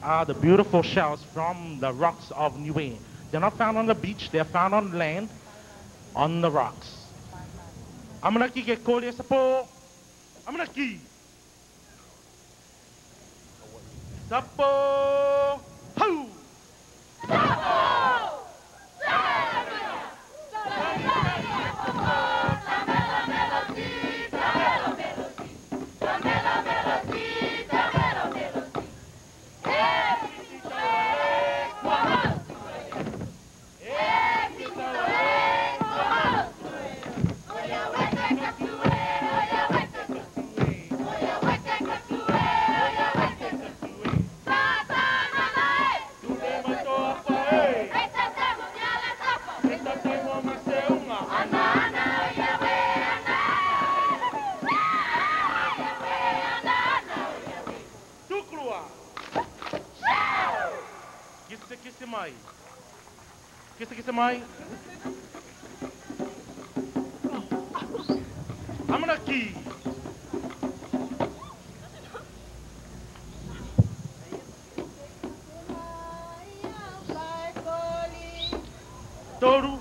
are the beautiful shells from the rocks of Niue. They're not found on the beach, they're found on land, on the rocks. Amanaki ke kole sapo. Amanaki. Sapo. Hoo. Kisse mai. Kisse mai. Amanaki. Toru.